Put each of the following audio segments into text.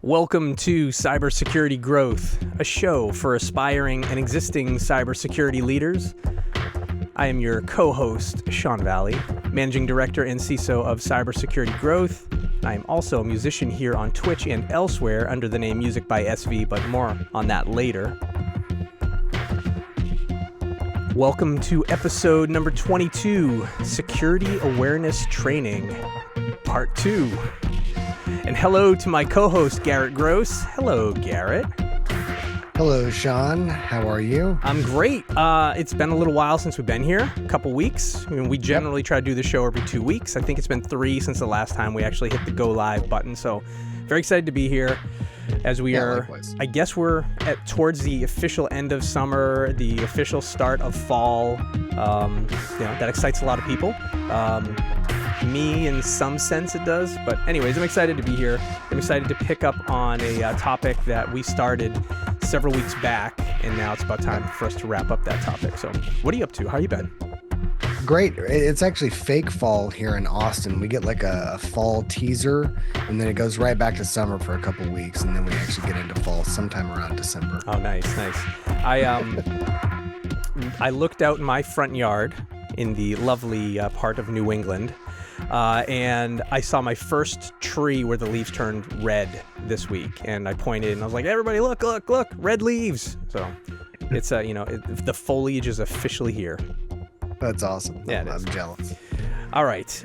Welcome to Cybersecurity Growth, a show for aspiring and existing cybersecurity leaders. I am your co-host, Sean Valley, Managing Director and CISO of Cybersecurity Growth. I am also a musician here on Twitch and elsewhere under the name Music by SV, but more on that later. Welcome to episode number 22, Security Awareness Training, Part 2. And hello to my co-host, Garrett Gross. Hello, Garrett. Hello, Sean. How are you? I'm great. It's been a little while since we've been here, a couple weeks. I mean, we generally try to do the show every 2 weeks. I think it's been 3 since the last time we actually hit the go live button. So very excited to be here as we are, likewise. I guess we're towards the official end of summer, the official start of fall. That excites a lot of people. Me, in some sense, it does. But anyways, I'm excited to be here. I'm excited to pick up on a topic that we started several weeks back, and now it's about time for us to wrap up that topic. So what are you up to? How you been? Great. It's actually fake fall here in Austin. We get like a fall teaser, and then it goes right back to summer for a couple weeks, and then we actually get into fall sometime around December. Oh, nice. I looked out in my front yard in the lovely part of New England, and I saw my first tree where the leaves turned red this week, and I pointed and I was like, everybody look, red leaves. So it's the foliage is officially here. That's awesome. Yeah, I'm jealous. All right.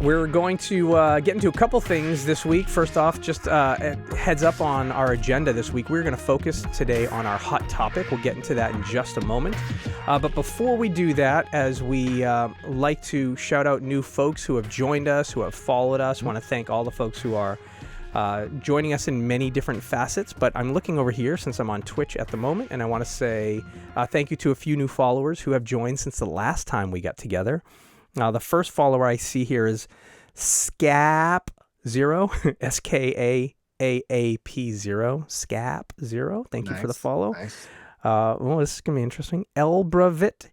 We're going to get into a couple things this week. First off, just a heads up on our agenda this week. We're going to focus today on our hot topic. We'll get into that in just a moment. But before we do that, as we like to shout out new folks who have joined us, who have followed us, want to thank all the folks who are joining us in many different facets. But I'm looking over here since I'm on Twitch at the moment, and I want to say thank you to a few new followers who have joined since the last time we got together. Now, the first follower I see here is Scap0, SKAAAP0, Scap0. Thank you for the follow. Nice. This is going to be interesting. Elbravit,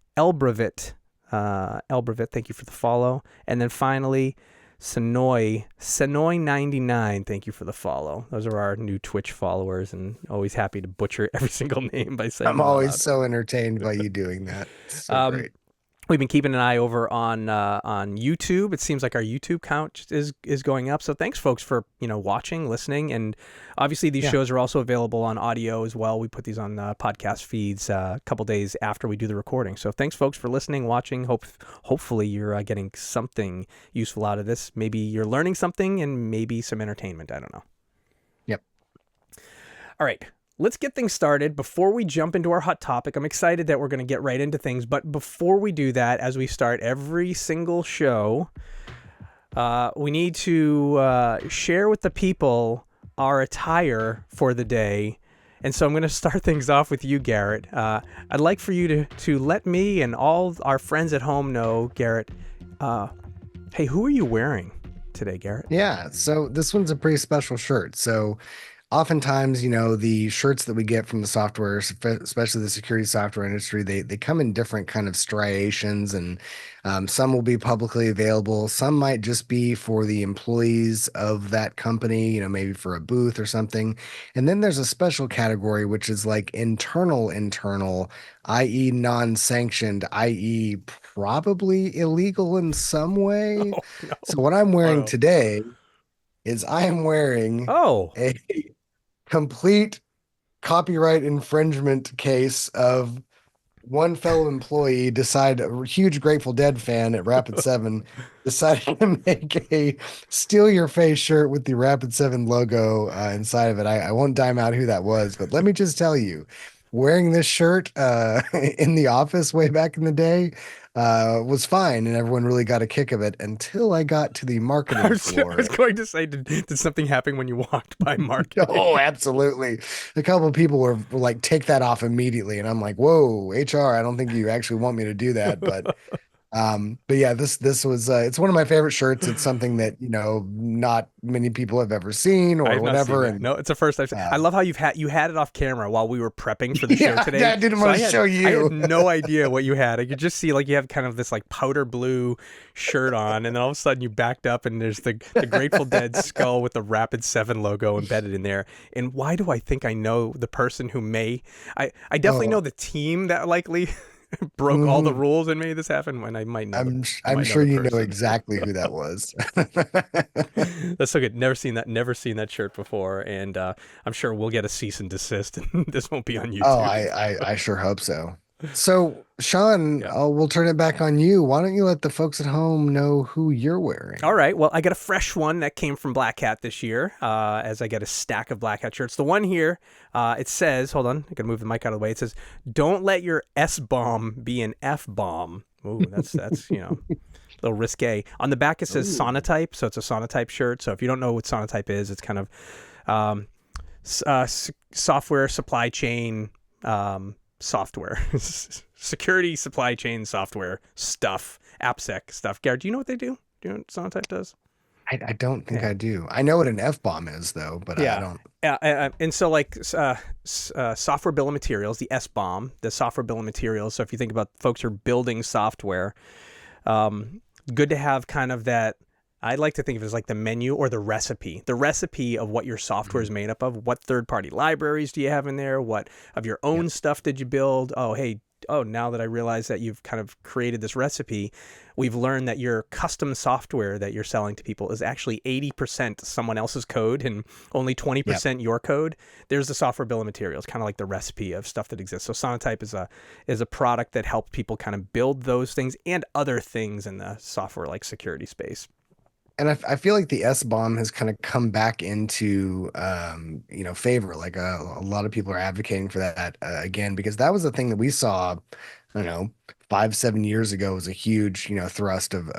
thank you for the follow. And then finally, Sonoy99, thank you for the follow. Those are our new Twitch followers, and always happy to butcher every single name by saying I'm always so entertained by you doing that. It's so great. We've been keeping an eye over on YouTube. It seems like our YouTube count is going up. So thanks, folks, for watching, listening, and obviously these shows are also available on audio as well. We put these on podcast feeds a couple days after we do the recording. So thanks, folks, for listening, watching. Hopefully you're getting something useful out of this. Maybe you're learning something, and maybe some entertainment. I don't know. Yep. All right. Let's get things started. Before we jump into our hot topic, I'm excited that we're going to get right into things. But before we do that, as we start every single show, we need to share with the people our attire for the day. And so I'm going to start things off with you, Garrett. I'd like for you to let me and all our friends at home know, Garrett, hey, who are you wearing today, Garrett? Yeah, so this one's a pretty special shirt. So oftentimes, the shirts that we get from the software, especially the security software industry, they come in different kind of striations, and some will be publicly available. Some might just be for the employees of that company, maybe for a booth or something. And then there's a special category, which is like internal, i.e. non-sanctioned, i.e. probably illegal in some way. Oh, no. So what I'm wearing today is I am wearing a complete copyright infringement case of one fellow employee a huge Grateful Dead fan at Rapid 7 decided to make a steal your face shirt with the Rapid 7 logo inside of it. I won't dime out who that was, but let me just tell you, wearing this shirt in the office way back in the day was fine, and everyone really got a kick of it until I got to the marketing floor. I was going to say, did something happen when you walked by marketing? Oh, absolutely. A couple of people were like, take that off immediately. And I'm like, whoa, HR, I don't think you actually want me to do that. But But yeah, this was it's one of my favorite shirts. It's something that, not many people have ever seen I or have not seen whatever. that. And No, it's the first I've seen. I love how you had it off camera while we were prepping for the show yeah, today. I didn't So want to show I had you. no idea what you had. I could just see like you have kind of this like powder blue shirt on, and then all of a sudden you backed up and there's the Grateful Dead skull with the Rapid 7 logo embedded in there. And why do I think I know the person who may I definitely Oh, know the team that likely broke all the mhm. rules and made this happen when I might know I I'm might know sure the you know person. exactly who that was. That's so good. Never seen that shirt before, and I'm sure we'll get a cease and desist, and this won't be on Oh, YouTube. I sure hope so. So, Sean, Yeah. we'll turn it back on you. Why don't you let the folks at home know who you're wearing? All right. Well, I got a fresh one that came from Black Hat this year, as I get a stack of Black Hat shirts. The one here, it says, hold on, I gotta move the mic out of the way. It says, "Don't let your S bomb be an F bomb." Ooh, that's a little risque. On the back, it says Ooh. Sonotype, so it's a Sonotype shirt. So if you don't know what Sonotype is, it's kind of um, software supply chain software, security supply chain software stuff, AppSec stuff. Garrett, do you know what they do? Do you know what Sonotype does? I don't think Yeah. I do. I know what an F-bomb is, though, but I Yeah. don't. And so like software bill of materials, the SBOM, the software bill of materials. So if you think about folks who are building software, um, good to have kind of that. I like to think of it as like the menu or the recipe of what your software is Mhm. made up of. What third-party libraries do you have in there? What of your Yep. own stuff did you build? Oh, hey, oh, now that I realize that you've kind of created this recipe, we've learned that your custom software that you're selling to people is actually 80% someone else's code and only Yep. 20% your code. There's the software bill of materials, kind of like the recipe of stuff that exists. So Sonotype is a product that helps people kind of build those things and other things in the software like security space. And I feel like the S-bomb has kind of come back into, favor. Like a lot of people are advocating for that again, because that was the thing that we saw, I don't know, 5, 7 years ago was a huge, thrust of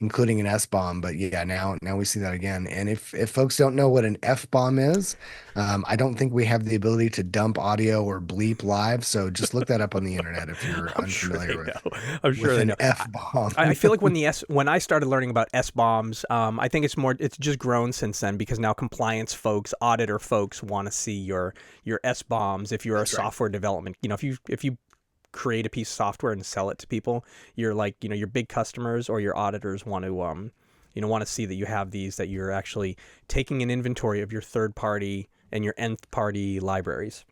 including an S-bomb. But yeah, now we see that again. And if folks don't know what an F-bomb is, I don't think we have the ability to dump audio or bleep live. So just look that up on the internet if you're I'm sure unfamiliar they with know. I'm sure with they an know. F-bomb. I feel like when I started learning about S bombs, I think it's just grown since then because now compliance folks, auditor folks want to see your S bombs. If you're a That's right. software development, if you create a piece of software and sell it to people, you're like your big customers or your auditors want to want to see that you have these, that you're actually taking an inventory of your third party and your nth party libraries.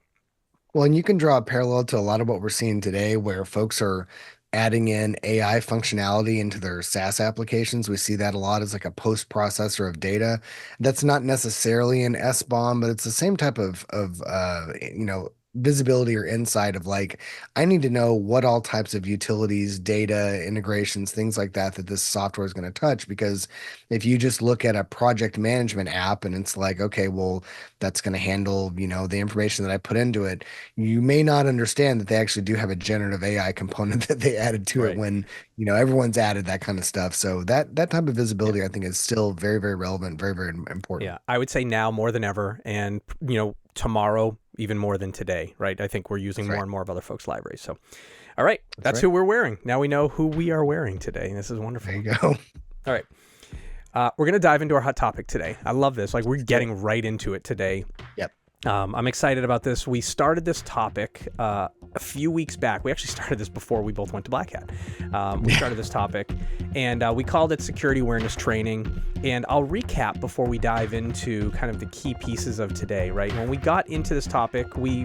Well, and you can draw a parallel to a lot of what we're seeing today, where folks are adding in AI functionality into their SaaS applications. We see that a lot as like a post processor of data. That's not necessarily an SBOM, but it's the same type of visibility or insight of like, I need to know what all types of utilities, data, integrations, things like that, that this software is going to touch. Because if you just look at a project management app and it's like, okay, well, that's going to handle, the information that I put into it, you may not understand that they actually do have a generative AI component that they added to it Right. when, everyone's added that kind of stuff. So that type of Yeah. visibility, I think, is still very, very relevant, very, very important. Yeah, I would say now more than ever, and tomorrow even more than today, right? I think we're using That's more right. and more of other folks' libraries. So, all right, That's that's right. who we're wearing. Now we know who we are wearing today. This is There wonderful. you go. All right, we're gonna dive into our hot topic today. I love this. Like we're Let's do it. getting right into it today. Yep. I'm excited about this. We started this topic a few weeks back. We actually started this before we both went to Black Hat. We started this topic, and we called it Security Awareness Training. And I'll recap before we dive into kind of the key pieces of today, right? When we got into this topic, we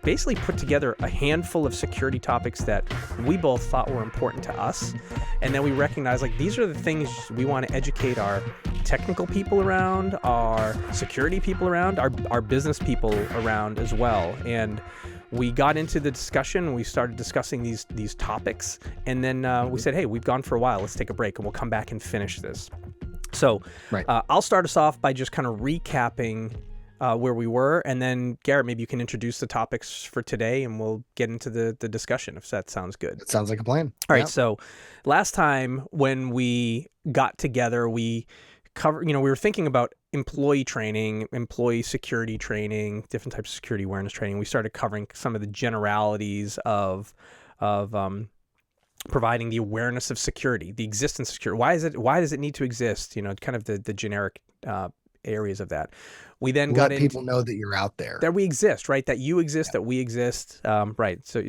basically put together a handful of security topics that we both thought were important to us. And then we recognized, like, these are the things we want to educate our technical people around, our security people around, our business people around as well. And we got into the discussion. We started discussing these topics, and then we said, "Hey, we've gone for a while. Let's take a break, and we'll come back and finish this." So, Right. I'll start us off by just kind of recapping where we were, and then Garrett, maybe you can introduce the topics for today, and we'll get into the discussion if that sounds good. It sounds like a plan. All right. Yep. So, last time when we got together, we covered. We were thinking about employee training, employee security training, different types of security awareness training. We started covering some of the generalities of providing the awareness of security, the existence of security. Why does it need to exist? Kind of the generic areas of that. We then got let people know that you're out there, that we exist, right? That you exist, that we exist, right? So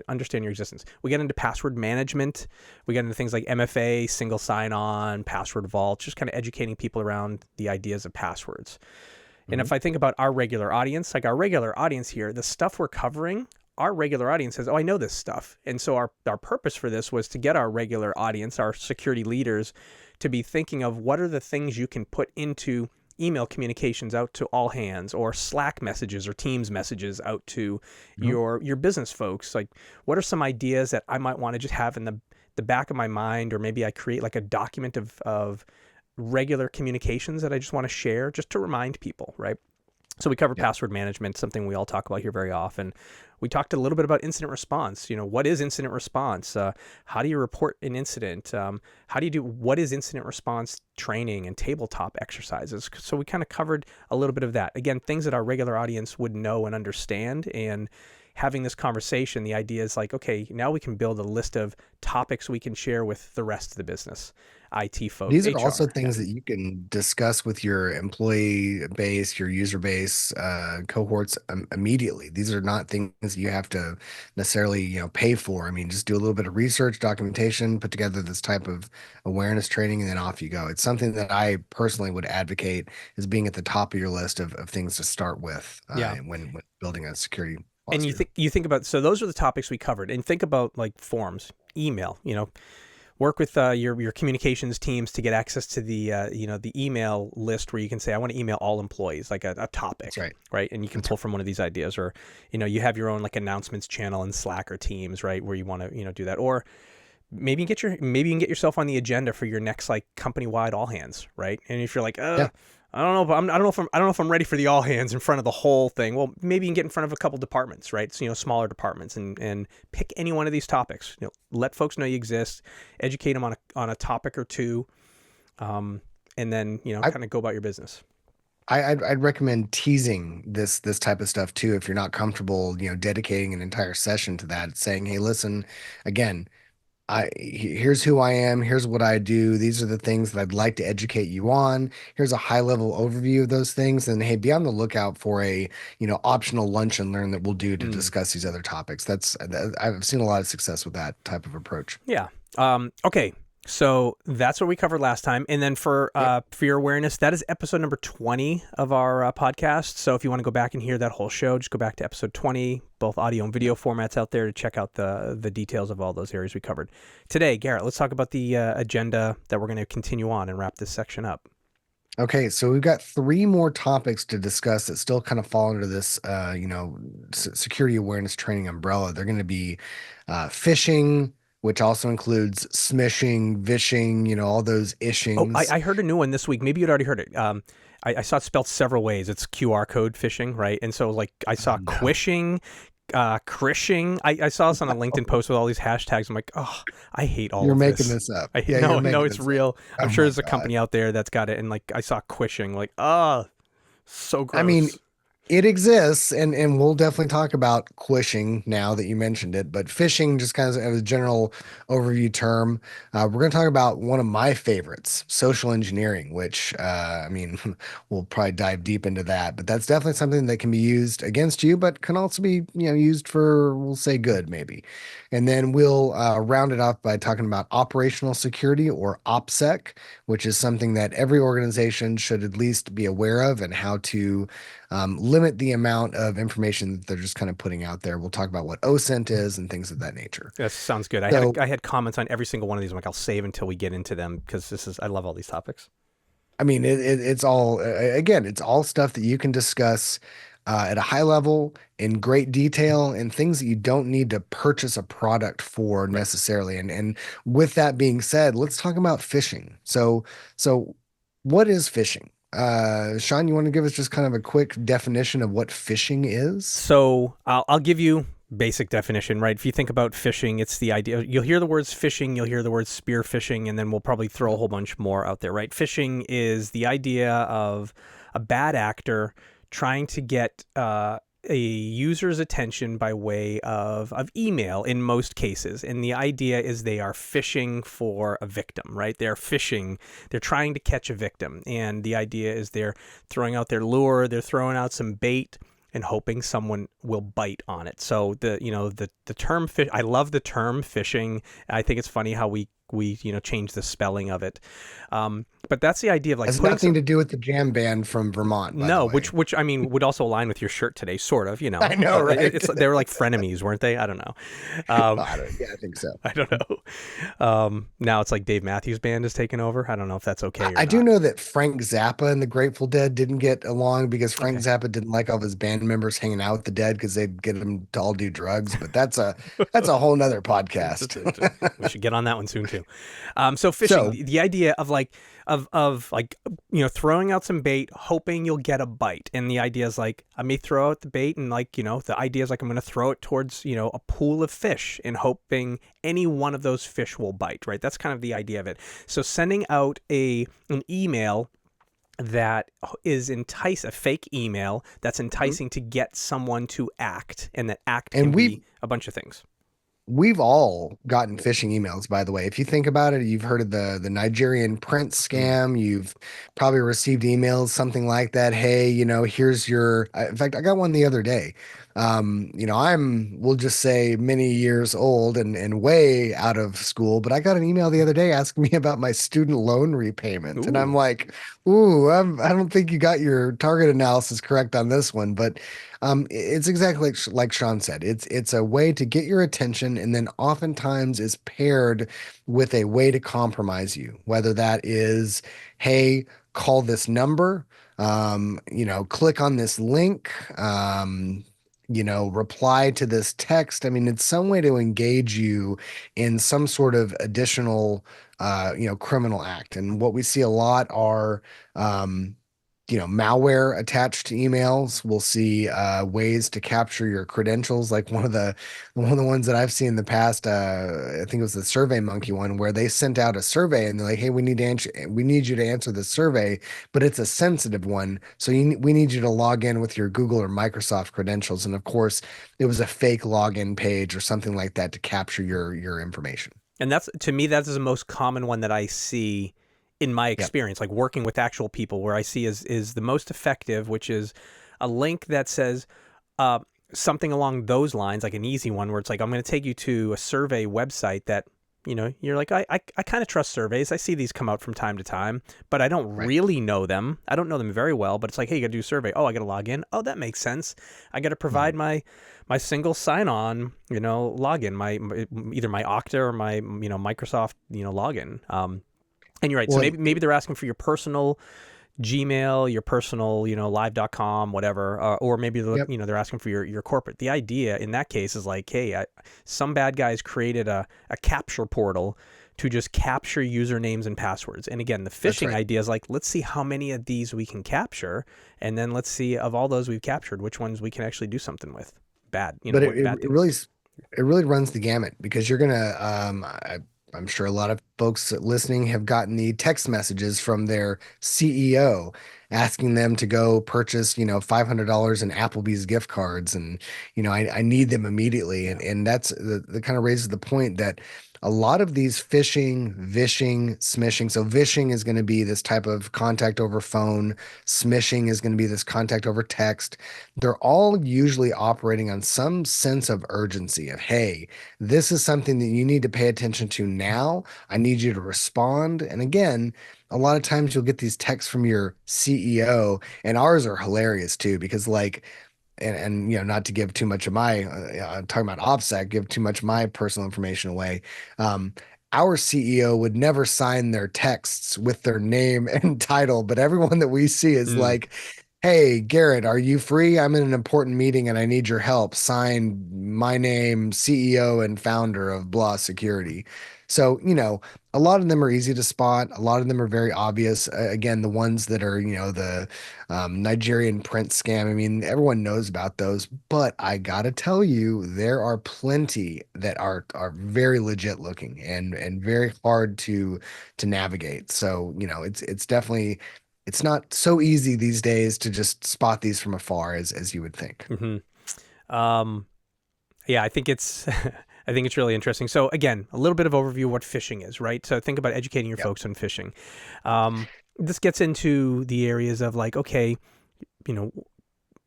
understand your existence. We get into password management. We get into things like MFA, single sign-on, password vault, just kind of educating people around the ideas of passwords. And if I think about our regular audience, like our regular audience here, the stuff we're covering, our regular audience says, oh, I know this stuff. And so our purpose for this was to get our regular audience, our security leaders, to be thinking of what are the things you can put into email communications out to all hands, or Slack messages or Teams messages out to your business folks. Like, what are some ideas that I might want to just have in the back of my mind, or maybe I create like a document of regular communications that I just want to share just to remind people, right? So we covered password management, something we all talk about here very often. We talked a little bit about incident response. What is incident response? How do you report an incident? What is incident response training and tabletop exercises? So we kind of covered a little bit of that. Again, things that our regular audience would know and understand. And having this conversation, the idea is like, okay, now we can build a list of topics we can share with the rest of the business. IT folks. These are HR, also things that you can discuss with your employee base, your user base, cohorts immediately. These are not things that you have to necessarily, pay for. I mean, just do a little bit of research, documentation, put together this type of awareness training, and then off you go. It's something that I personally would advocate as being at the top of your list of things to start with when building a security posture. And you think about, so those are the topics we covered, and think about like forms, email, work with your communications teams to get access to the the email list where you can say, I want to email all employees, like a topic. That's right? And you can pull from one of these ideas, or you have your own like announcements channel in Slack or Teams, right, where you want to do that. Or maybe you can get yourself on the agenda for your next like company-wide all hands, right? And if you're like, I don't know, but I don't know if I'm ready for the all hands in front of the whole thing. Well, maybe you can get in front of a couple departments, right? So, smaller departments, and pick any one of these topics. Let folks know you exist, educate them on a topic or two, and then kind of go about your business. I'd recommend teasing this type of stuff too if you're not comfortable, dedicating an entire session to that, saying, hey, listen, again, here's who I am. Here's what I do. These are the things that I'd like to educate you on. Here's a high level overview of those things. And hey, be on the lookout for a, optional lunch and learn that we'll do to discuss these other topics. I've seen a lot of success with that type of approach. Yeah. Okay. So that's what we covered last time. And then for your awareness, that is episode number 20 of our podcast. So if you want to go back and hear that whole show, just go back to episode 20, both audio and video formats out there to check out the details of all those areas we covered. Today, Garrett, let's talk about the agenda that we're going to continue on and wrap this section up. Okay, so we've got 3 more topics to discuss that still kind of fall under this, security awareness training umbrella. They're going to be phishing, which also includes smishing, vishing, all those ishings. Oh, I heard a new one this week. Maybe you'd already heard it. I saw it spelled several ways. It's QR code phishing, right? And so like I saw quishing, crishing. I saw this on a LinkedIn post with all these hashtags. I'm like, oh, I hate all of this. You're making this up. No, it's real. I'm sure there's a company out there that's got it. And like I saw quishing, like, oh, so gross. I mean, it exists, and we'll definitely talk about quishing now that you mentioned it, but phishing, just kind of as a general overview term, we're going to talk about one of my favorites, social engineering, which, we'll probably dive deep into that, but that's definitely something that can be used against you, but can also be, used for, we'll say good, maybe. And then we'll round it off by talking about operational security, or OPSEC, which is something that every organization should at least be aware of, and how to limit the amount of information that they're just kind of putting out there. We'll talk about what OSINT is and things of that nature. That sounds good. I had comments on every single one of these. I'm like, I'll save until we get into them, because I love all these topics. I mean, it's all, again, it's all stuff that you can discuss at a high level in great detail, and things that you don't need to purchase a product for necessarily. And with that being said, let's talk about phishing. So what is phishing? Sean, you want to give us just kind of a quick definition of what phishing is? So I'll give you basic definition, right? If you think about phishing, it's the idea. You'll hear the words phishing, you'll hear the words spear phishing, and then we'll probably throw a whole bunch more out there, right? Phishing is the idea of a bad actor trying to get a user's attention by way of email in most cases. And the idea is they are phishing for a victim, right? They're phishing. They're trying to catch a victim. And the idea is they're throwing out their lure. They're throwing out some bait and hoping someone will bite on it. So the term fish, I love the term phishing. I think it's funny how we change the spelling of it. But that's the idea of like has nothing to do with the jam band from Vermont, by the way. which I mean would also align with your shirt today, sort of. I know, right? They were like frenemies, weren't they? I don't know. I think so. I don't know. Now it's like Dave Matthews Band is taking over. I don't know if that's okay. I do know that Frank Zappa and the Grateful Dead didn't get along because Frank Zappa didn't like all of his band members hanging out with the Dead because they'd get them to all do drugs. But that's a whole nother podcast. We should get on that one soon too. So phishing, the idea of throwing out some bait, hoping you'll get a bite. And the idea is like, I may throw out the bait and the idea is like, I'm going to throw it towards, a pool of fish and hoping any one of those fish will bite, right? That's kind of the idea of it. So sending out an email that is a fake email that's enticing to get someone to act, and that act can be a bunch of things. We've all gotten phishing emails, by the way. If you think about it, you've heard of the Nigerian prince scam. You've probably received emails, something like that. Hey, here's your, in fact, I got one the other day. We'll just say many years old and way out of school, but I got an email the other day asking me about my student loan repayment. Ooh. And I'm like, I don't think you got your target analysis correct on this one, but it's exactly like Sean said. It's a way to get your attention, and then oftentimes is paired with a way to compromise you, whether that is, hey, call this number, click on this link, reply to this text. I mean, it's some way to engage you in some sort of additional, criminal act. And what we see a lot are, malware attached to emails. We'll see ways to capture your credentials. Like one of the ones that I've seen in the past, I think it was the SurveyMonkey one, where they sent out a survey and they're like, "Hey, we need you to answer this survey, but it's a sensitive one, so we need you to log in with your Google or Microsoft credentials." And of course, it was a fake login page or something like that to capture your information. And to me, that is the most common one that I see in my experience, like working with actual people, where I see is the most effective, which is a link that says something along those lines, like an easy one where it's like, I'm going to take you to a survey website that, you're like, I kind of trust surveys. I see these come out from time to time, but I don't really know them. I don't know them very well, but it's like, hey, you got to do a survey. Oh, I got to log in. Oh, that makes sense. I got to provide my single sign-on, login, either my Okta or my, Microsoft, login. And you're right. Well, so maybe they're asking for your personal Gmail, your personal, live.com, whatever, or maybe they're asking for your corporate. The idea in that case is like, hey, some bad guys created a capture portal to just capture usernames and passwords. And again, the phishing idea is like, let's see how many of these we can capture, and then let's see of all those we've captured, which ones we can actually do something with. Bad, but it really runs the gamut, because you're gonna I'm sure a lot of folks listening have gotten the text messages from their CEO asking them to go purchase, $500 in Applebee's gift cards. And, I need them immediately. And that's the kind of raises the point that a lot of these phishing, vishing, smishing. So vishing is going to be this type of contact over phone. Smishing is going to be this contact over text. They're all usually operating on some sense of urgency of, hey, this is something that you need to pay attention to now. I need you to respond. And again, a lot of times you'll get these texts from your CEO, and ours are hilarious too, because and not to give too much of my talking about OPSEC, give too much of my personal information away. Our CEO would never sign their texts with their name and title, but everyone that we see is like, hey, Garrett, are you free? I'm in an important meeting and I need your help. Sign my name, CEO and founder of Blah Security. So, a lot of them are easy to spot. A lot of them are very obvious. Again, the ones that are, the Nigerian prince scam. I mean, everyone knows about those, but I gotta tell you, there are plenty that are very legit looking and very hard to navigate. So, it's definitely, it's not so easy these days to just spot these from afar as you would think. Mm-hmm. Yeah, I think it's I think it's really interesting. So again, a little bit of overview of what phishing is, right? So think about educating your folks on phishing. This gets into the areas of like, okay, you know,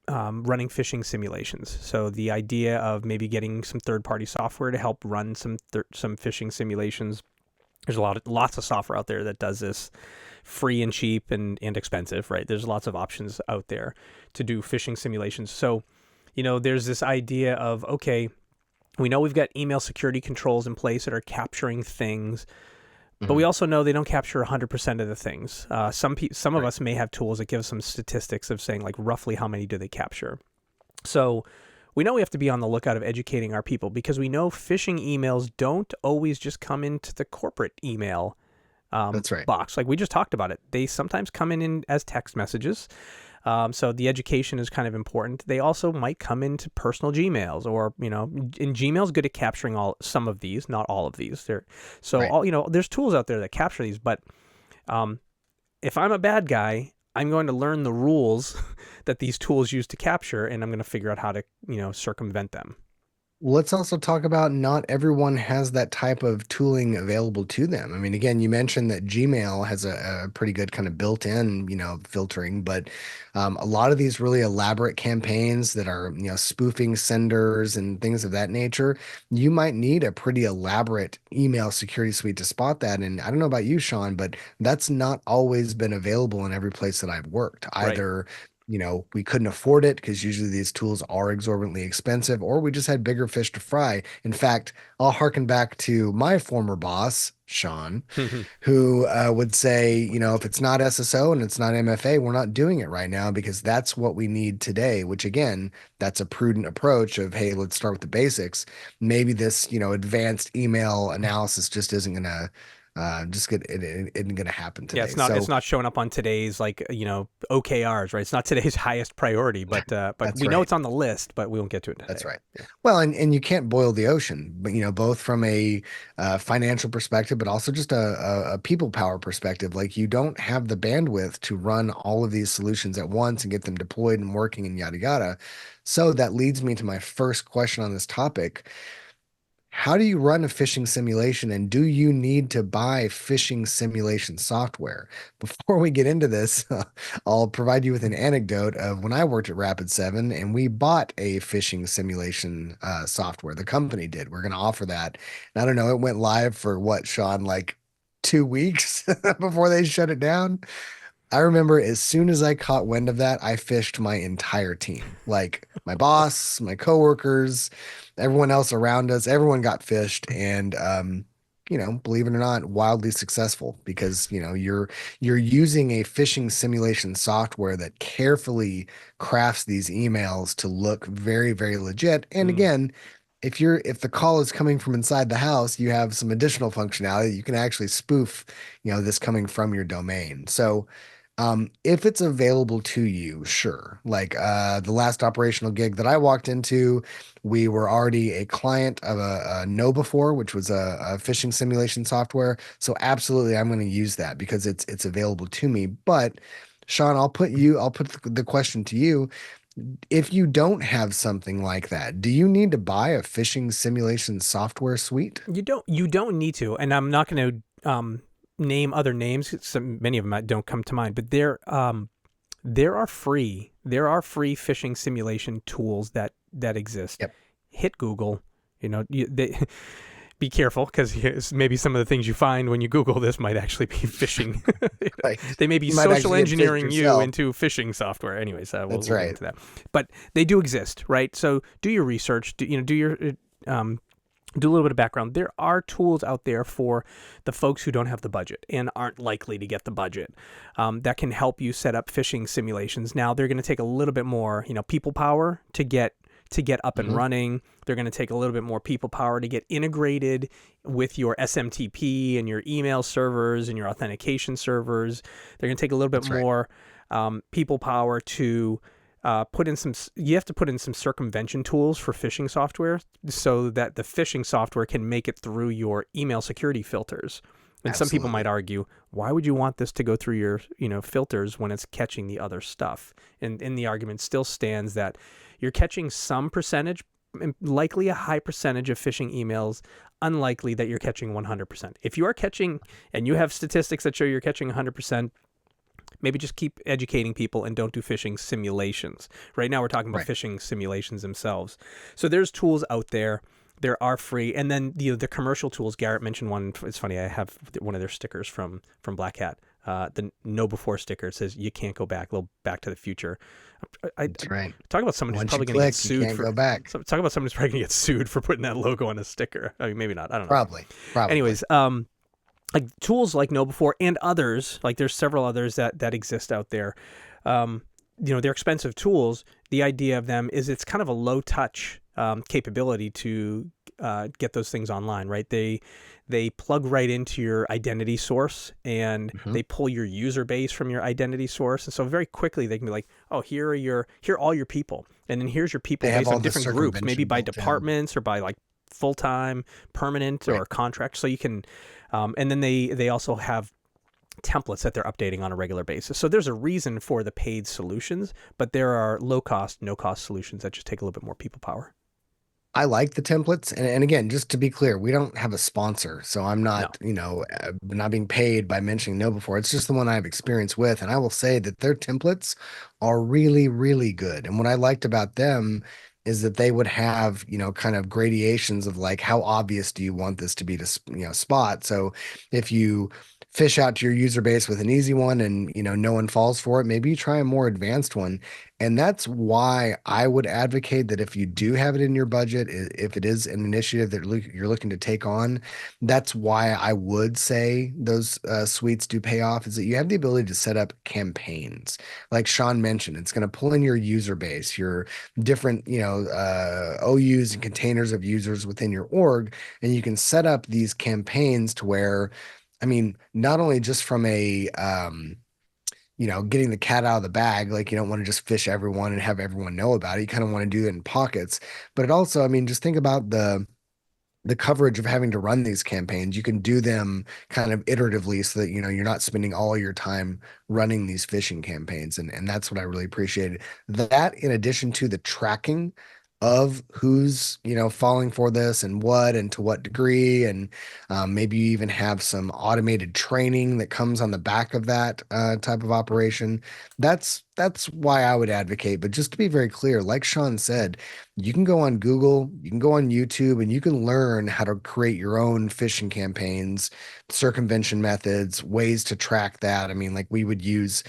running phishing simulations. So the idea of maybe getting some third-party software to help run some phishing simulations. There's lots of software out there that does this, free and cheap and expensive, right? There's lots of options out there to do phishing simulations. So, there's this idea of, okay, we know we've got email security controls in place that are capturing things, but we also know they don't capture 100% of the things. Some of us may have tools that give us some statistics of saying like roughly how many do they capture. So we know we have to be on the lookout of educating our people, because we know phishing emails don't always just come into the corporate email box. Like we just talked about it. They sometimes come in as text messages. So the education is kind of important. They also might come into personal Gmails, or, in Gmail's good at capturing some of these, not all of these. There's tools out there that capture these, but if I'm a bad guy, I'm going to learn the rules that these tools use to capture, and I'm going to figure out how to, circumvent them. Let's also talk about not everyone has that type of tooling available to them. I mean, again, you mentioned that Gmail has a pretty good kind of built-in, filtering, but a lot of these really elaborate campaigns that are, spoofing senders and things of that nature, you might need a pretty elaborate email security suite to spot that. And I don't know about you, Sean, but that's not always been available in every place that I've worked. Either we couldn't afford it because usually these tools are exorbitantly expensive, or we just had bigger fish to fry. In fact, I'll harken back to my former boss, Sean, who would say, if it's not SSO and it's not MFA, we're not doing it right now because that's what we need today, which again, that's a prudent approach of, hey, let's start with the basics. Maybe this, advanced email analysis just isn't going to it isn't going to happen today. Yeah, it's not showing up on today's OKRs, right? It's not today's highest priority, but we know it's on the list, but we won't get to it today. That's right. Yeah. Well, and you can't boil the ocean, but both from a financial perspective, but also just a people power perspective. Like you don't have the bandwidth to run all of these solutions at once and get them deployed and working and yada yada. So that leads me to my first question on this topic. How do you run a phishing simulation, and do you need to buy phishing simulation software? Before we get into this, I'll provide you with an anecdote of when I worked at Rapid7 and we bought a phishing simulation software. The company did. We're going to offer that. And I don't know, it went live for what, Sean, like 2 weeks before they shut it down? I remember as soon as I caught wind of that, I phished my entire team, like my boss, my coworkers, everyone else around us. Everyone got phished, and believe it or not, wildly successful because you're using a phishing simulation software that carefully crafts these emails to look very, very legit. And again, if the call is coming from inside the house, you have some additional functionality. You can actually spoof, this coming from your domain. So if it's available to you, sure. Like the last operational gig that I walked into, we were already a client of a KnowBe4, which was a phishing simulation software. So absolutely, I'm going to use that because it's available to me. But Sean, I'll put the question to you. If you don't have something like that, do you need to buy a phishing simulation software suite? You don't need to, and I'm not going to name other names. Many of them don't come to mind, but there are free phishing simulation tools that exist. Yep. Hit Google. Be careful, because maybe some of the things you find when you Google this might actually be phishing. Right. They may be social engineering you into phishing software. Anyways, we'll get into that. But they do exist, right? So do your research. Do a little bit of background. There are tools out there for the folks who don't have the budget and aren't likely to get the budget that can help you set up phishing simulations. Now, they're going to take a little bit more, people power to get up and running. They're going to take a little bit more people power to get integrated with your SMTP and your email servers and your authentication servers. They're going to take a little bit more people power to you have to put in some circumvention tools for phishing software so that the phishing software can make it through your email security filters. And some people might argue, why would you want this to go through your, filters when it's catching the other stuff? And the argument still stands that you're catching some percentage, likely a high percentage of phishing emails, unlikely that you're catching 100%. If you are catching, and you have statistics that show you're catching 100%, maybe just keep educating people and don't do phishing simulations. Right now we're talking about phishing simulations themselves. So there's tools out there. There are free. And then the commercial tools, Garrett mentioned one. It's funny, I have one of their stickers from Black Hat. The Know Before sticker. It says, you can't go back, little Back to the Future. That's right. Talk about someone who's probably going to get sued. You can't go back. Talk about someone who's probably going to get sued for putting that logo on a sticker. I mean, maybe not. I don't know. Probably. Anyways, like tools like Know Before and others, like there's several others that exist out there. They're expensive tools. The idea of them is it's kind of a low touch capability to get those things online, right? They plug right into your identity source, and they pull your user base from your identity source. And so very quickly they can be like, oh, here are all your people. And then here's your people based on different groups, maybe by departments or by like full-time, permanent, or contract. So you can, and then they also have templates that they're updating on a regular basis. So there's a reason for the paid solutions, but there are low-cost, no-cost solutions that just take a little bit more people power. I like the templates. And again, just to be clear, we don't have a sponsor. So I'm not, not being paid by mentioning Know Before. It's just the one I have experience with. And I will say that their templates are really, really good. And what I liked about them is that they would have, kind of gradations of like, how obvious do you want this to be to, spot? So if you fish out to your user base with an easy one and, no one falls for it, maybe you try a more advanced one. And that's why I would advocate that if you do have it in your budget, if it is an initiative that you're looking to take on, that's why I would say those suites do pay off, is that you have the ability to set up campaigns. Like Sean mentioned, it's going to pull in your user base, your different, OUs and containers of users within your org, and you can set up these campaigns to where, I mean, not only just from a getting the cat out of the bag, like you don't want to just fish everyone and have everyone know about it. You kind of want to do it in pockets. But it also, I mean, just think about the coverage of having to run these campaigns. You can do them kind of iteratively so that, you're not spending all your time running these phishing campaigns. And that's what I really appreciated. That, in addition to the tracking of who's falling for this and what and to what degree, and maybe you even have some automated training that comes on the back of that type of operation. That's why I would advocate. But just to be very clear, like Sean said, you can go on Google, you can go on YouTube, and you can learn how to create your own phishing campaigns, circumvention methods, ways to track that. I mean, like we would use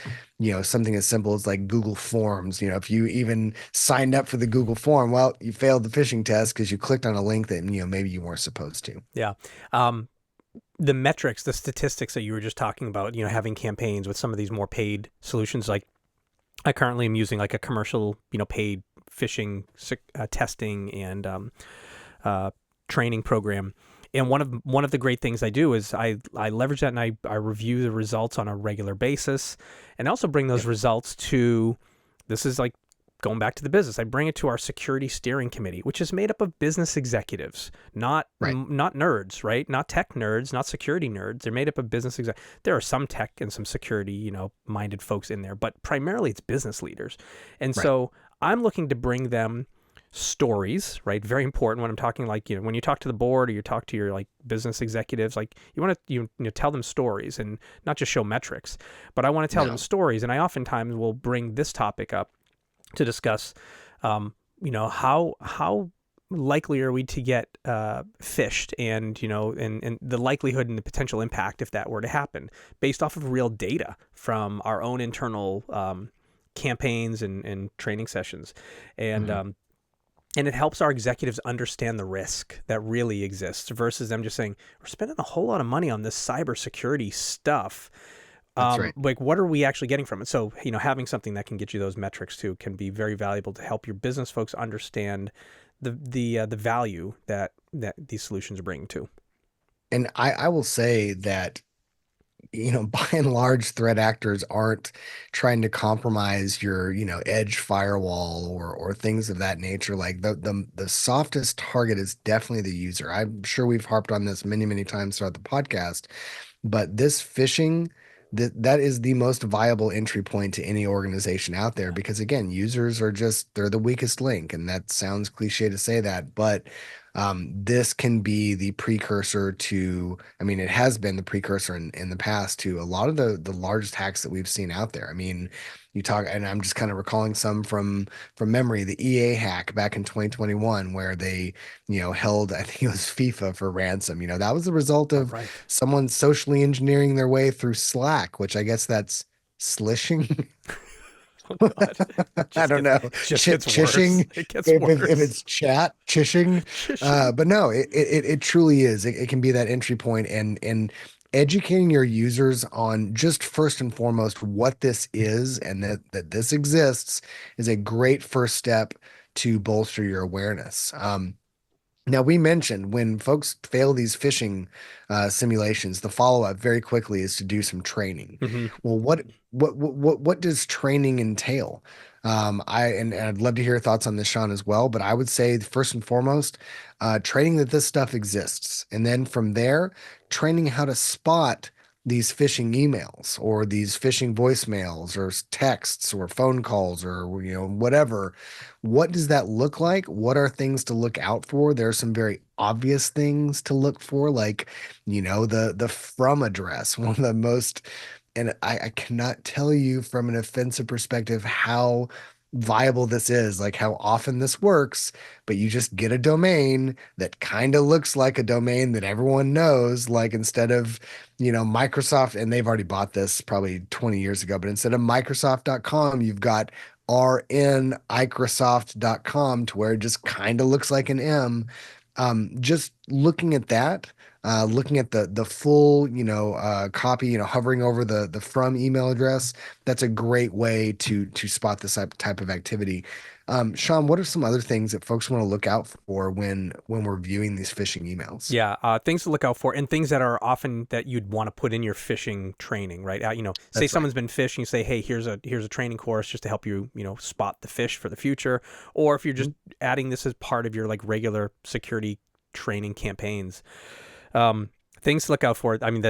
something as simple as like Google Forms. If you even signed up for the Google form, well, you failed the phishing test because you clicked on a link that, maybe you weren't supposed to. Yeah. The metrics, the statistics that you were just talking about, having campaigns with some of these more paid solutions, like I currently am using like a commercial, paid phishing testing and training program. And one of the great things I do is I leverage that, and I review the results on a regular basis, and also bring those results to, this is like going back to the business. I bring it to our security steering committee, which is made up of business executives, not nerds, right? Not tech nerds, not security nerds. They're made up of business executives. There are some tech and some security, minded folks in there, but primarily it's business leaders. And so I'm looking to bring them stories, right? Very important when I'm talking, like, when you talk to the board or you talk to your like business executives, like you want to tell them stories and not just show metrics, but I want to tell them stories. And I oftentimes will bring this topic up to discuss, how likely are we to get phished, and and the likelihood and the potential impact if that were to happen, based off of real data from our own internal campaigns and training sessions. And and it helps our executives understand the risk that really exists versus them just saying, we're spending a whole lot of money on this cybersecurity stuff. Like, what are we actually getting from it? So, having something that can get you those metrics too can be very valuable to help your business folks understand the value that these solutions are bringing too. And I will say that by and large, threat actors aren't trying to compromise your, edge firewall or things of that nature. Like the softest target is definitely the user. I'm sure we've harped on this many, many times throughout the podcast, but this phishing, that is the most viable entry point to any organization out there because again, users are they're the weakest link, and that sounds cliche to say that, but this can be the precursor to, I mean, it has been the precursor in the past to a lot of the largest hacks that we've seen out there. I mean, you talk, and I'm just kind of recalling some from memory, the EA hack back in 2021, where they, held, I think it was FIFA for ransom. That was the result of Right. someone socially engineering their way through Slack, which I guess that's slishing. Oh God, I don't know. it just gets worse. Chishing, It gets if worse. it's chat, chishing. Phishing. But no, it truly is. It can be that entry point, and educating your users on just first and foremost what this is and that this exists is a great first step to bolster your awareness. Now, we mentioned when folks fail these phishing simulations, the follow-up very quickly is to do some training. Mm-hmm. Well, what does training entail? And I'd love to hear your thoughts on this, Sean, as well. But I would say first and foremost, training that this stuff exists, and then from there, training how to spot these phishing emails or these phishing voicemails or texts or phone calls or whatever. What does that look like? What are things to look out for? There are some very obvious things to look for, like, the from address, one of the most, and I cannot tell you from an offensive perspective how viable this is, like how often this works, but you just get a domain that kind of looks like a domain that everyone knows, like instead of, Microsoft, and they've already bought this probably 20 years ago, but instead of Microsoft.com, you've got rnmicrosoft.com to where it just kind of looks like an M. Just looking at that, looking at the full, copy, hovering over the from email address, that's a great way to spot this type of activity. Sean, what are some other things that folks want to look out for when we're viewing these phishing emails? Yeah, things to look out for, and things that are often that you'd want to put in your phishing training, right? Say That's right. someone's been phishing, you say, hey, here's a training course just to help you, spot the fish for the future, or if you're just adding this as part of your like regular security training campaigns. Things to look out for. I mean,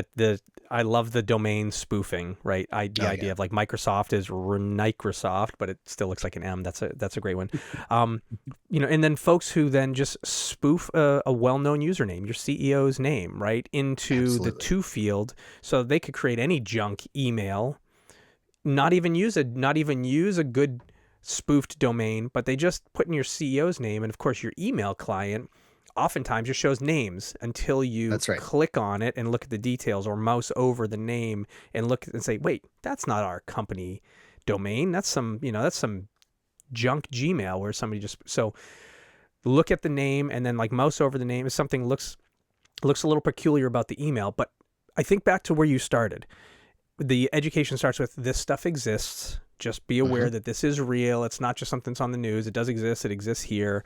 I love the domain spoofing, right? The idea of like Microsoft is Microsoft, but it still looks like an M. That's a great one. And then folks who then just spoof a well-known username, your CEO's name, right, into Absolutely. the to field, so they could create any junk email, not even use a good spoofed domain, but they just put in your CEO's name, and of course your email client oftentimes just shows names until you That's right. click on it and look at the details or mouse over the name and look and say, wait, that's not our company domain. That's some junk Gmail where somebody so look at the name and then like mouse over the name. If something looks a little peculiar about the email, but I think back to where you started. The education starts with this stuff exists. Just be aware that this is real. It's not just something that's on the news. It does exist. It exists here.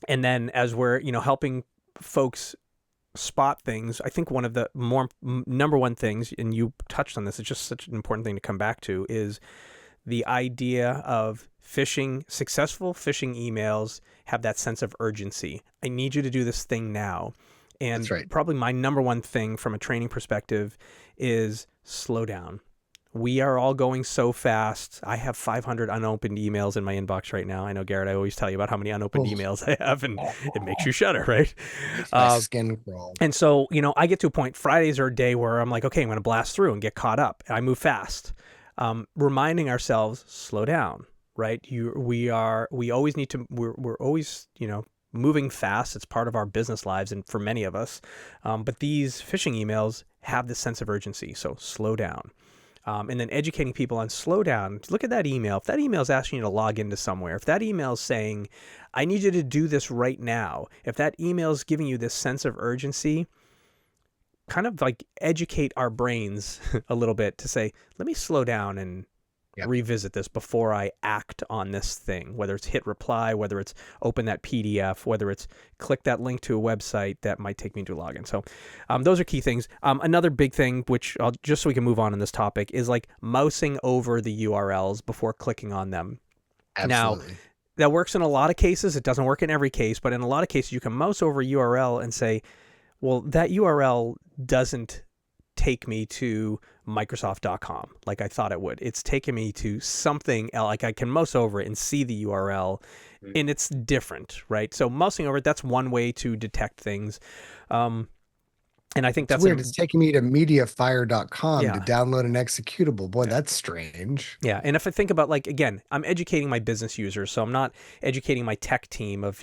And then as we're, helping folks spot things, I think one of the number one things, and you touched on this, it's just such an important thing to come back to, is the idea of successful phishing emails have that sense of urgency. I need you to do this thing now. And That's right. Probably my number one thing from a training perspective is slow down. We are all going so fast. I have 500 unopened emails in my inbox right now. I know, Garrett, I always tell you about how many unopened emails I have, and it makes you shudder, right? Makes my skin crawl. And so, I get to a point, Fridays are a day where I'm like, okay, I'm going to blast through and get caught up. I move fast. Reminding ourselves, slow down, right? We always need to, we're always, moving fast. It's part of our business lives, and for many of us. But these phishing emails have this sense of urgency. So slow down. And then educating people on slow down. Look at that email. If that email is asking you to log into somewhere, if that email is saying, I need you to do this right now, if that email is giving you this sense of urgency, kind of like educate our brains a little bit to say, let me slow down and Yep. revisit this before I act on this thing, whether it's hit reply, whether it's open that PDF, whether it's click that link to a website that might take me to a login. So those are key things. Another big thing, which just so we can move on in this topic, is like mousing over the URLs before clicking on them. Absolutely. Now, that works in a lot of cases. It doesn't work in every case, but in a lot of cases, you can mouse over a URL and say, well, that URL doesn't take me to Microsoft.com like I thought it would. It's taking me to something else. Like I can mouse over it and see the URL, and it's different, right? So mousing over it, that's one way to detect things. And I think that's weird. It's taking me to mediafire.com to Yeah. download an executable. Boy, that's strange. Yeah. And if I think about, like, again, I'm educating my business users, so I'm not educating my tech team of,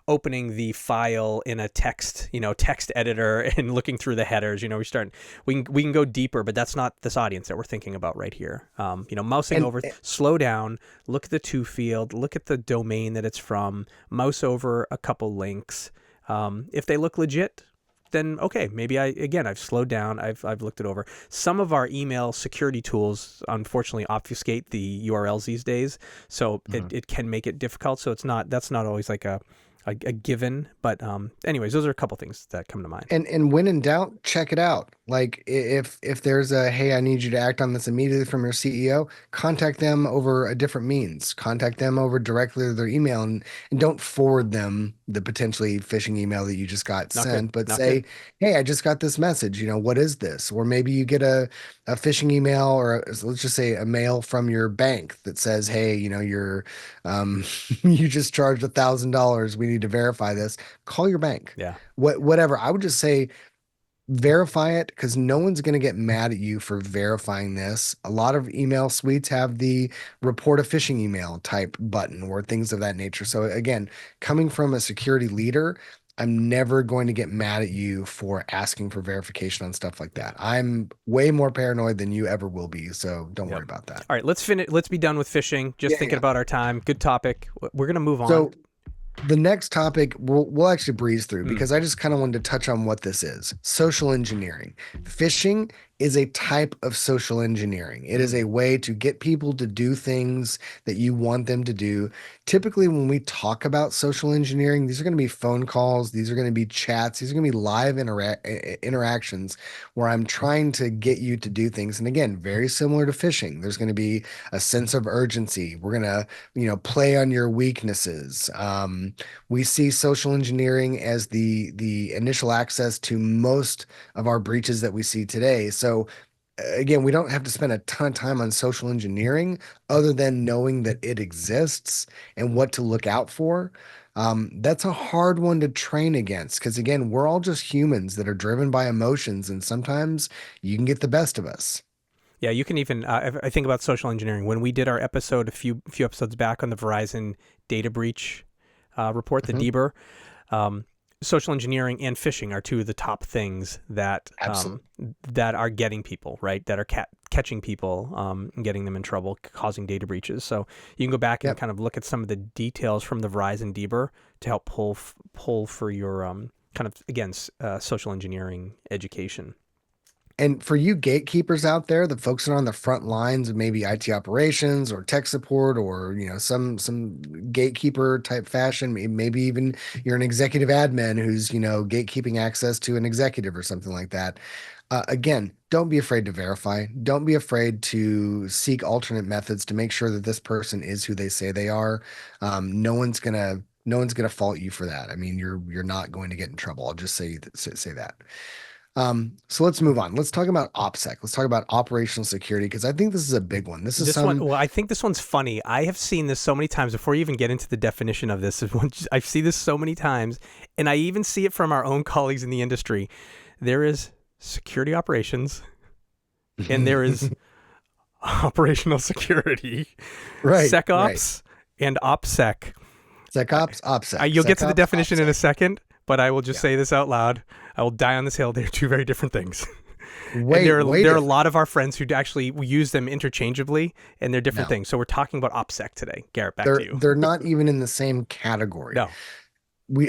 opening the file in a text editor and looking through the headers. We can go deeper, but that's not this audience that we're thinking about right here. Mousing over, slow down, look at the to field, look at the domain that it's from, mouse over a couple links. If they look legit, then okay, maybe I've slowed down. I've looked it over. Some of our email security tools, unfortunately, obfuscate the URLs these days, so it can make it difficult. So that's not always like a given. But anyways, those are a couple things that come to mind. And when in doubt, check it out. Like if there's a, hey, I need you to act on this immediately from your CEO, contact them over a different means. Contact them over directly to their email, and don't forward them the potentially phishing email that you just got sent, but say, hey, I just got this message. What is this? Or maybe you get a phishing email, or let's just say a mail from your bank that says, hey, you're you just charged $1,000. We need to verify this. Call your bank. Yeah. Whatever. I would just say verify it, because no one's going to get mad at you for verifying this. A lot of email suites have the report a phishing email type button or things of that nature. So again, coming from a security leader, I'm never going to get mad at you for asking for verification on stuff like that. I'm way more paranoid than you ever will be, so don't worry about that. All right, let's finish. Let's be done with phishing. Just thinking about our time. Good topic. We're going to move on. So the next topic we'll actually breeze through, because I just kind of wanted to touch on what this is. Social engineering. Phishing is a type of social engineering. It is a way to get people to do things that you want them to do. Typically, when we talk about social engineering, these are going to be phone calls, these are going to be chats, these are going to be live interactions where I'm trying to get you to do things. And again, very similar to phishing, there's going to be a sense of urgency. We're going to, play on your weaknesses. We see social engineering as the initial access to most of our breaches that we see today. So again, we don't have to spend a ton of time on social engineering other than knowing that it exists and what to look out for. That's a hard one to train against, because again, we're all just humans that are driven by emotions, and sometimes you can get the best of us. Yeah, you can even, I think about social engineering. When we did our episode a few episodes back on the Verizon data breach report, the DBER, social engineering and phishing are two of the top things that that are getting people, right? That are catching people and getting them in trouble, causing data breaches. So you can go back and kind of look at some of the details from the Verizon DBER to help pull for your kind of, again, social engineering education. And for you gatekeepers out there, the folks that are on the front lines of maybe IT operations or tech support, or some gatekeeper type fashion, maybe even you're an executive admin who's gatekeeping access to an executive or something like that. Again, don't be afraid to verify. Don't be afraid to seek alternate methods to make sure that this person is who they say they are. No one's gonna fault you for that. I mean, you're not going to get in trouble. I'll just say that. So let's move on. Let's talk about OPSEC. Let's talk about operational security, because I think this is a big one. Well, I think this one's funny. I have seen this so many times before you even get into the definition of this. I see this so many times, and I even see it from our own colleagues in the industry. There is security operations, and there is operational security, right? SecOps and OPSEC. SecOps, OPSEC. You'll get to the definition in a second, but I will just say this out loud. I will die on this hill. They're two very different things. There are a lot of our friends who actually use them interchangeably, and they're different things. So we're talking about OPSEC today. Garrett, back to you. They're not even in the same category. No.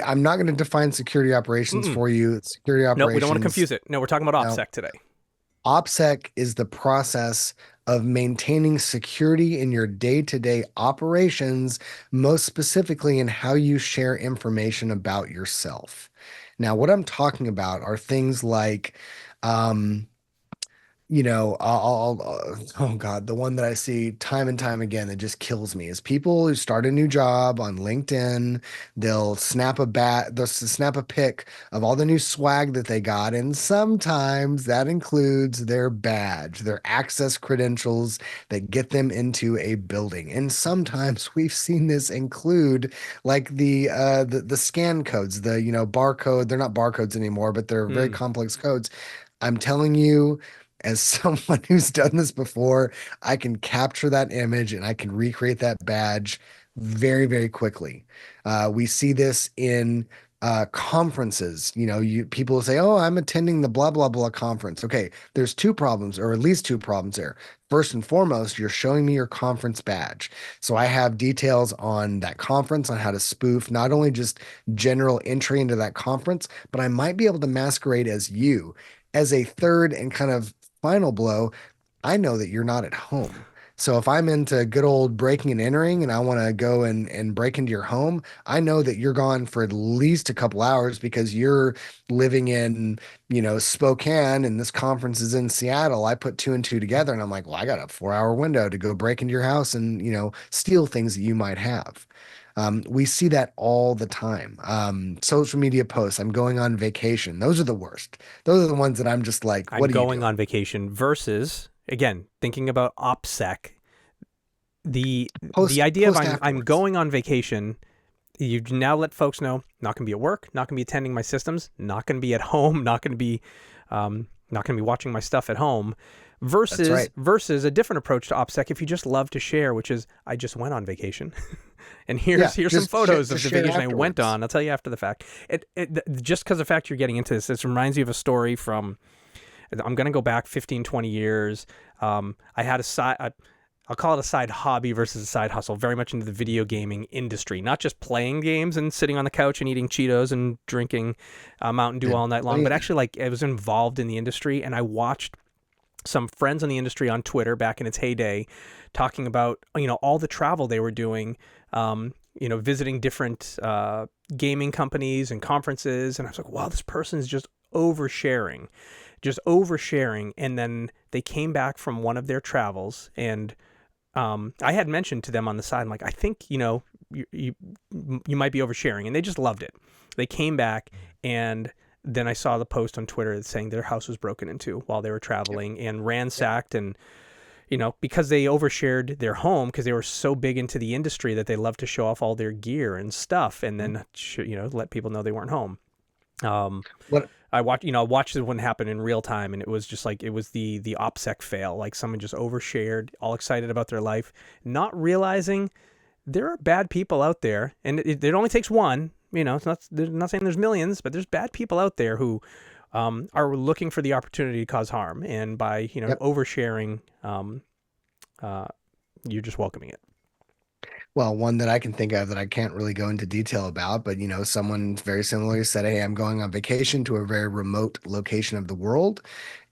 I'm not going to define security operations for you. Security operations. No, we don't want to confuse it. No, we're talking about OPSEC today. OPSEC is the process of maintaining security in your day-to-day operations, most specifically in how you share information about yourself. Now, what I'm talking about are things like, um, oh God, the one that I see time and time again that just kills me is people who start a new job on LinkedIn. They'll snap a pic of all the new swag that they got, and sometimes that includes their badge, their access credentials that get them into a building. And sometimes we've seen this include like the scan codes, barcode. They're not barcodes anymore, but they're very Mm. complex codes. I'm telling you, as someone who's done this before, I can capture that image and I can recreate that badge very, very quickly. We see this in conferences. People will say, "Oh, I'm attending the blah blah blah conference." Okay, there's two problems, or at least two problems there. First and foremost, you're showing me your conference badge. So I have details on that conference, on how to spoof not only just general entry into that conference, but I might be able to masquerade as you. As a third and kind of final blow, I know that you're not at home. So if I'm into good old breaking and entering and I want to go and break into your home, I know that you're gone for at least a couple hours because you're living in, Spokane and this conference is in Seattle. I put two and two together and I'm like, well, I got a 4 hour window to go break into your house and, steal things that you might have. We see that all the time. Social media posts, I'm going on vacation. Those are the worst. Those are the ones that I'm just like, I'm what are you going doing? on vacation versus, again, thinking about OPSEC, the idea of Post I'm afterwards. going on vacation. You now let folks know, not going to be at work, not going to be attending my systems, not going to be at home, not going to be watching my stuff at home, That's versus right. a different approach to OPSEC if you just love to share, which is I just went on vacation, and Yeah, here's some photos of just the share vacation I went afterwards. on. I'll tell you after the fact. Just because of the fact you're getting into this reminds me of a story from. I'm going to go back 15, 20 years. I had a side. I'll call it a side hobby versus a side hustle, very much into the video gaming industry, not just playing games and sitting on the couch and eating Cheetos and drinking Mountain Dew all night long, but actually like I was involved in the industry and I watched some friends in the industry on Twitter back in its heyday talking about, all the travel they were doing, visiting different gaming companies and conferences. And I was like, wow, this person is just oversharing. And then they came back from one of their travels and I had mentioned to them on the side, I'm like, I think, you might be oversharing. And they just loved it. They came back and then I saw the post on Twitter saying their house was broken into while they were traveling and ransacked. And, because they overshared their home because they were so big into the industry that they loved to show off all their gear and stuff and then, let people know they weren't home. What I watched this one happen in real time, and it was just like it was the OPSEC fail. Like someone just overshared, all excited about their life, not realizing there are bad people out there, and it only takes one. It's not. They're not saying there's millions, but there's bad people out there who are looking for the opportunity to cause harm, and by Yep. oversharing, you're just welcoming it. Well, one that I can think of that I can't really go into detail about, but someone very similarly said, "Hey, I'm going on vacation to a very remote location of the world."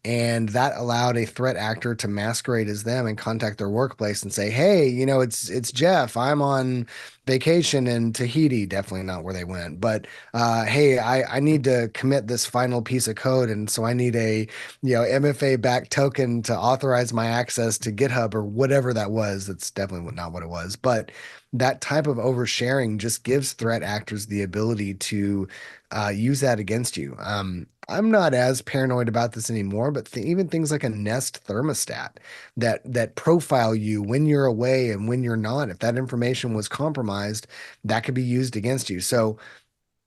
And that allowed a threat actor to masquerade as them and contact their workplace and say, "Hey, it's Jeff. I'm on vacation in Tahiti." Definitely not where they went, but hey, I need to commit this final piece of code, and so I need a MFA backed token to authorize my access to GitHub or whatever that was. That's definitely not what it was, but that type of oversharing just gives threat actors the ability to use that against you. I'm not as paranoid about this anymore, but even things like a Nest thermostat that profile you when you're away and when you're not, if that information was compromised, that could be used against you. So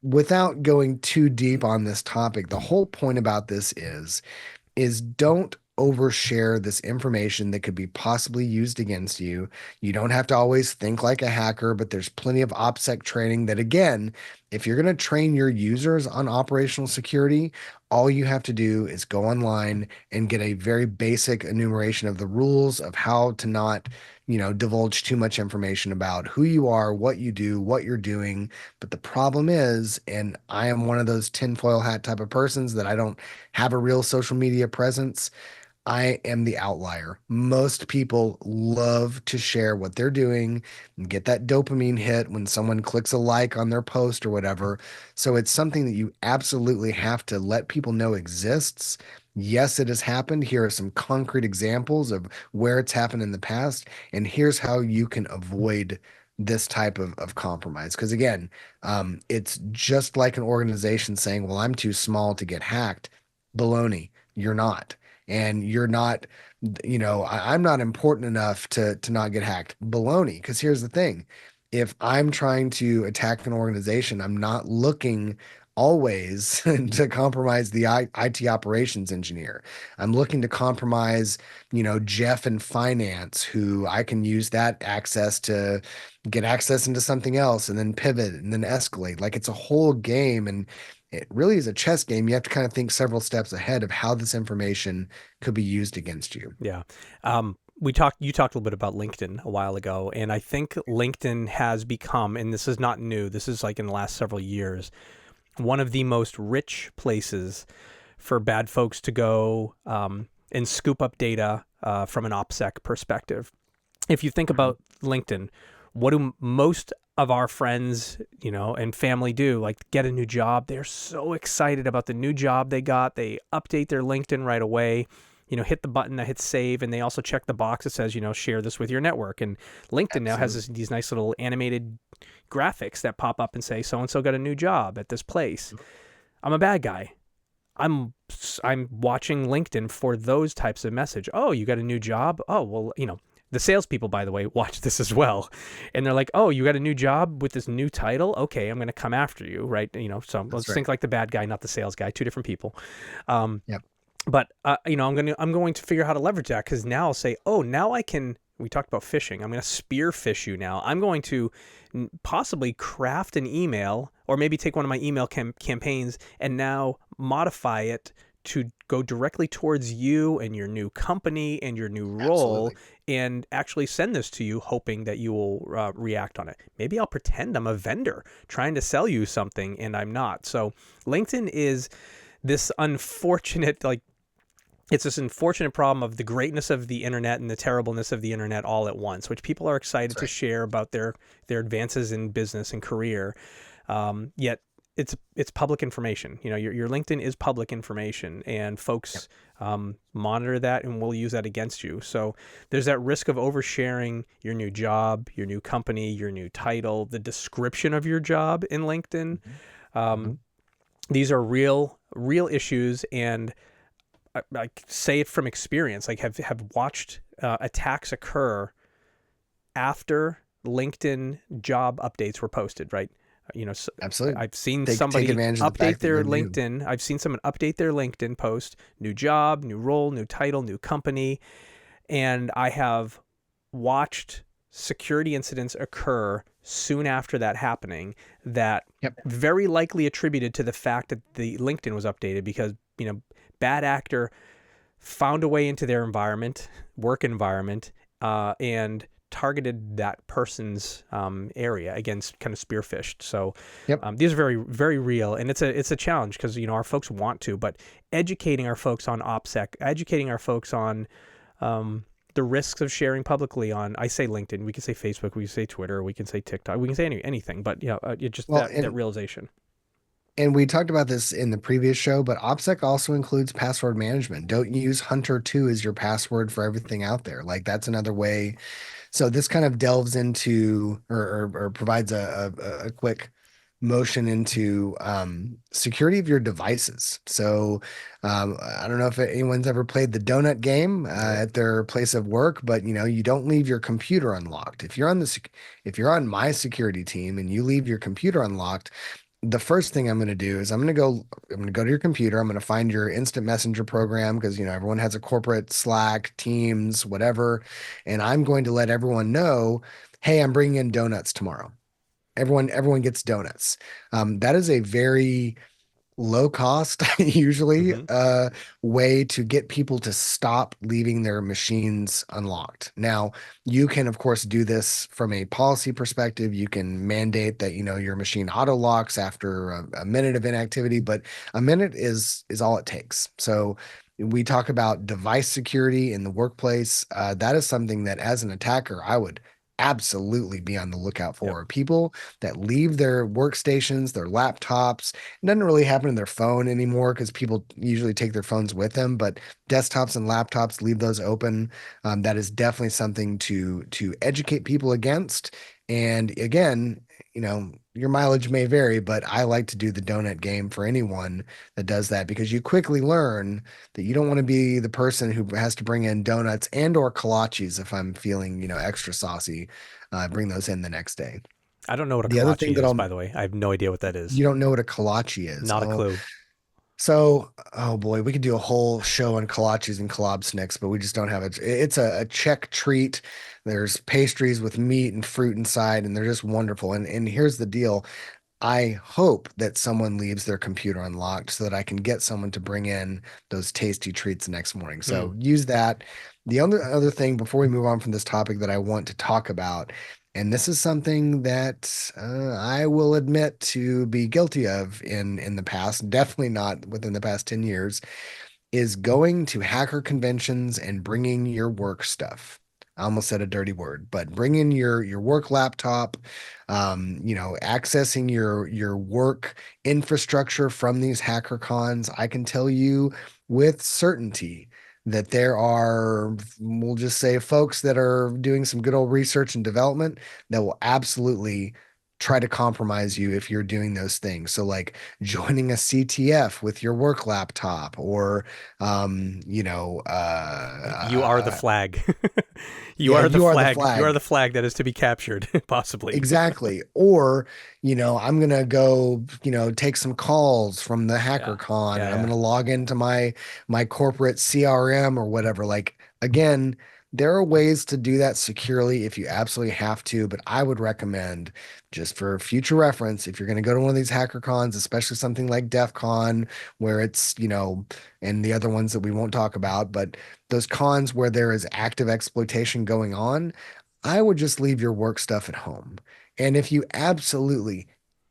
without going too deep on this topic, the whole point about this is don't overshare this information that could be possibly used against you. You don't have to always think like a hacker, but there's plenty of OPSEC training that, again, if you're going to train your users on operational security, all you have to do is go online and get a very basic enumeration of the rules of how to not, divulge too much information about who you are, what you do, what you're doing. But the problem is, and I am one of those tinfoil hat type of persons that I don't have a real social media presence. I am the outlier. Most people love to share what they're doing and get that dopamine hit when someone clicks a like on their post or whatever. So it's something that you absolutely have to let people know exists. Yes, it has happened. Here are some concrete examples of where it's happened in the past. And here's how you can avoid this type of compromise. Because again, it's just like an organization saying, well, I'm too small to get hacked. Baloney, you're not, and you're not, I'm not important enough to not get hacked. Baloney. Because here's the thing. If I'm trying to attack an organization, I'm not looking always to compromise the IT operations engineer. I'm looking to compromise, Jeff in finance, who I can use that access to get access into something else and then pivot and then escalate. Like it's a whole game. And it really is a chess game. You have to kind of think several steps ahead of how this information could be used against you. Yeah. You talked a little bit about LinkedIn a while ago, and I think LinkedIn has become, and this is not new, this is like in the last several years, one of the most rich places for bad folks to go and scoop up data from an OPSEC perspective. If you think about LinkedIn, what do most of our friends, and family do? Like get a new job. They're so excited about the new job they got. They update their LinkedIn right away. Hit the button that hits save, and they also check the box that says, share this with your network. And LinkedIn now has these nice little animated graphics that pop up and say, so-and-so got a new job at this place. I'm a bad guy. I'm watching LinkedIn for those types of message. Oh, you got a new job? Oh, well, the salespeople, by the way, watch this as well. And they're like, oh, you got a new job with this new title? Okay, I'm going to come after you, right? So let's think like the bad guy, not the sales guy, two different people. Yep. But I'm going to figure out how to leverage that, because now I'll say, oh, now I can. We talked about phishing. I'm going to spear phish you now. I'm going to possibly craft an email, or maybe take one of my email campaigns and now modify it to go directly towards you and your new company and your new role. Absolutely. And actually send this to you, hoping that you will react on it. Maybe I'll pretend I'm a vendor trying to sell you something, and I'm not. So LinkedIn is this unfortunate, it's this unfortunate problem of the greatness of the internet and the terribleness of the internet all at once, which people are excited to share about their advances in business and career. Yet it's public information. Your LinkedIn is public information, and folks monitor that and will use that against you. So there's that risk of oversharing your new job, your new company, your new title, the description of your job in LinkedIn. These are real issues, and I say it from experience. Like have watched attacks occur after LinkedIn job updates were posted, right? Absolutely. I've seen somebody update their LinkedIn. I've seen someone update their LinkedIn post, new job, new role, new title, new company. And I have watched security incidents occur soon after that happening that very likely attributed to the fact that the LinkedIn was updated, because, bad actor found a way into their work environment, and targeted that person's area, against kind of spearphished. So these are very, very real, and it's a challenge, because our folks want to, but educating our folks on OPSEC, educating our folks on the risks of sharing publicly on, I say LinkedIn, we can say Facebook, we can say Twitter, we can say TikTok, we can say anything, but that realization. And we talked about this in the previous show, but OPSEC also includes password management. Don't use Hunter2 as your password for everything out there. Like that's another way. So this kind of delves into or provides a quick motion into security of your devices. So I don't know if anyone's ever played the donut game at their place of work, but you don't leave your computer unlocked. If you're on my security team and you leave your computer unlocked, the first thing I'm going to do is I'm going to go to your computer. I'm going to find your instant messenger program, because everyone has a corporate Slack, Teams, whatever, and I'm going to let everyone know, hey, I'm bringing in donuts tomorrow. Everyone gets donuts. That is a very low cost, usually, way to get people to stop leaving their machines unlocked. Now, you can, of course, do this from a policy perspective. You can mandate that, your machine auto locks after a minute of inactivity, but a minute is all it takes. So We talk about device security in the workplace. That is something that, as an attacker, I would absolutely be on the lookout for. Yep. People that leave their workstations, their laptops. It doesn't really happen on their phone anymore because people usually take their phones with them, but desktops and laptops, leave those open. That is definitely something to educate people against. And again, your mileage may vary, but I like to do the donut game for anyone that does that, because you quickly learn that you don't want to be the person who has to bring in donuts and or kolaches if I'm feeling, extra saucy. Bring those in the next day. I don't know what a The other thing kolache that is, I'll by the way. I have no idea what that is. You don't know what a kolache is. Not a clue. So, oh boy, we could do a whole show on kolaches and kalobsnicks, but we just don't have it. It's a Czech treat. There's pastries with meat and fruit inside, and they're just wonderful. And here's the deal. I hope that someone leaves their computer unlocked so that I can get someone to bring in those tasty treats the next morning. So use that. The other thing before we move on from this topic that I want to talk about, and this is something that I will admit to be guilty of in the past, definitely not within the past 10 years, is going to hacker conventions and bringing your work stuff. I almost said a dirty word, but bringing your work laptop, accessing your work infrastructure from these hacker cons. I can tell you with certainty that there are, we'll just say, folks that are doing some good old research and development that will absolutely try to compromise you if you're doing those things. So like joining a CTF with your work laptop, or you are the flag. You are the flag. You are the flag that is to be captured, possibly. Exactly. Or, I'm going to go, take some calls from the hacker con, and I'm going to log into my corporate CRM or whatever. Like, again, there are ways to do that securely if you absolutely have to, but I would recommend, just for future reference, if you're going to go to one of these hacker cons, especially something like DEF CON, where it's, and the other ones that we won't talk about, but those cons where there is active exploitation going on, I would just leave your work stuff at home. And if you absolutely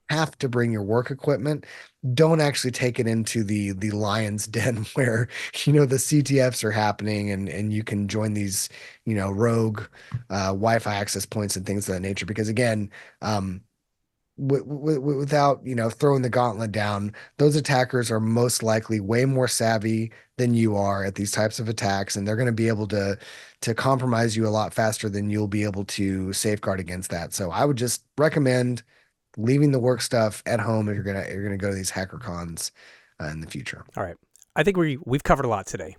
have to bring your work equipment, don't actually take it into the lion's den where, the CTFs are happening, and you can join these, rogue Wi-Fi access points and things of that nature. Because again, without, throwing the gauntlet down, those attackers are most likely way more savvy than you are at these types of attacks, and they're going to be able to compromise you a lot faster than you'll be able to safeguard against that. So I would just recommend leaving the work stuff at home if you're gonna go to these hacker cons in the future. All right, I think we've covered a lot today.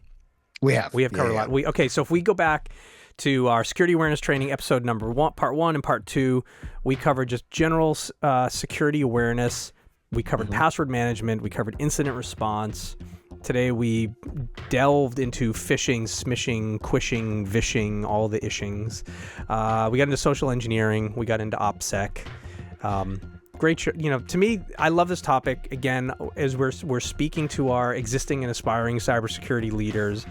We have covered a lot. Okay, so if we go back to our security awareness training episode number 1, part 1 and part 2, we covered just general security awareness. We covered password management. We covered incident response. Today we delved into phishing, smishing, quishing, vishing, all the ishings. We got into social engineering. We got into OPSEC. Great show. To me, I love this topic. Again, as we're speaking to our existing and aspiring cybersecurity leaders.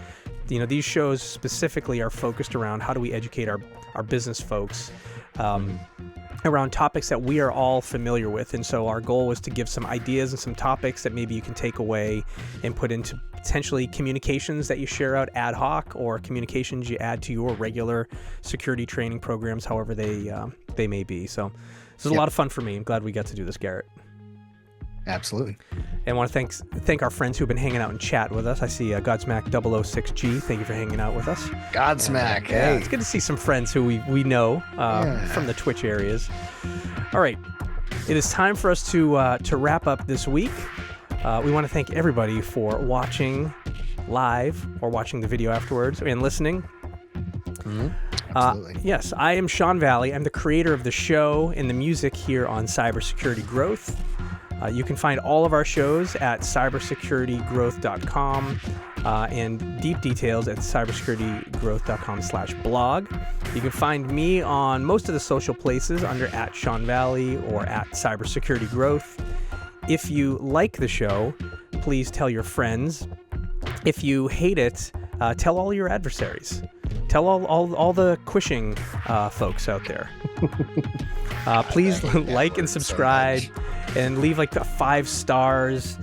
These shows specifically are focused around how do we educate our business folks around topics that we are all familiar with. And so our goal was to give some ideas and some topics that maybe you can take away and put into potentially communications that you share out ad hoc, or communications you add to your regular security training programs, however they may be. So this is a lot of fun for me. I'm glad we got to do this, Garrett. Absolutely. And I want to thank our friends who've been hanging out in chat with us. I see Godsmack 006G. Thank you for hanging out with us. Godsmack, hey. Yeah, it's good to see some friends who we know from the Twitch areas. All right. It is time for us to wrap up this week. We want to thank everybody for watching live or watching the video afterwards and listening. Absolutely. Yes, I am Sean Valley. I'm the creator of the show and the music here on Cybersecurity Growth. You can find all of our shows at cybersecuritygrowth.com and deep details at cybersecuritygrowth.com/blog. You can find me on most of the social places under @SeanValley or @cybersecuritygrowth. If you like the show, please tell your friends. If you hate it, tell all your adversaries. Tell all the quishing folks out there. Please like and subscribe and leave like 5 stars.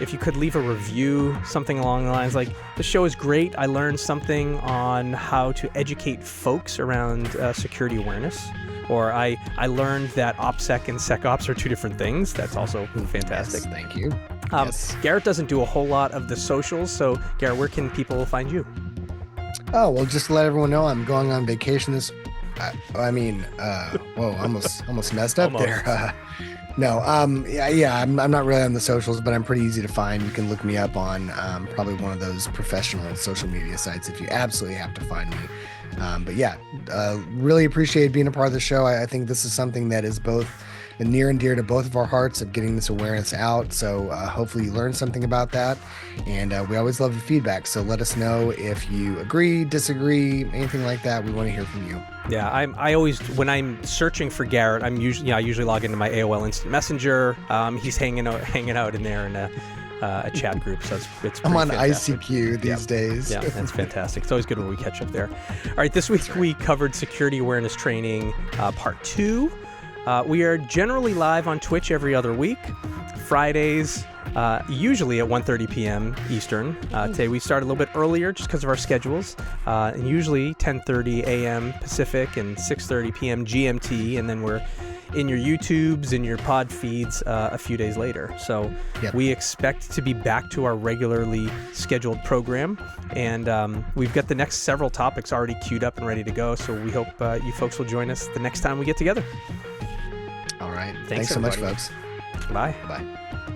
If you could leave a review, something along the lines like, the show is great. I learned something on how to educate folks around security awareness. Or I learned that OPSEC and SecOps are two different things. That's also fantastic. Yes, thank you. Garrett doesn't do a whole lot of the socials. So, Garrett, where can people find you? Oh, well, just to let everyone know, I'm going on vacation this... whoa, almost messed up there. No, I'm not really on the socials, but I'm pretty easy to find. You can look me up on probably one of those professional social media sites if you absolutely have to find me. But yeah, really appreciate being a part of the show. I think this is something that is both near and dear to both of our hearts of getting this awareness out. So hopefully you learned something about that. And we always love the feedback. So let us know if you agree, disagree, anything like that. We want to hear from you. Yeah, I always, when I'm searching for Garrett, I usually log into my AOL Instant Messenger. He's hanging out in there in a chat group, so it's I'm on fantastic. ICQ these days. Yeah, that's fantastic. It's always good when we catch up there. All right, this week we covered security awareness training part 2. We are generally live on Twitch every other week, Fridays, usually at 1:30 p.m. Eastern. Today we started a little bit earlier just because of our schedules, and usually 10:30 a.m. Pacific and 6:30 p.m. GMT, and then we're in your YouTubes and your pod feeds a few days later. So we expect to be back to our regularly scheduled program, and we've got the next several topics already queued up and ready to go. So we hope you folks will join us the next time we get together. All right. Thanks so much, folks. Bye. Bye.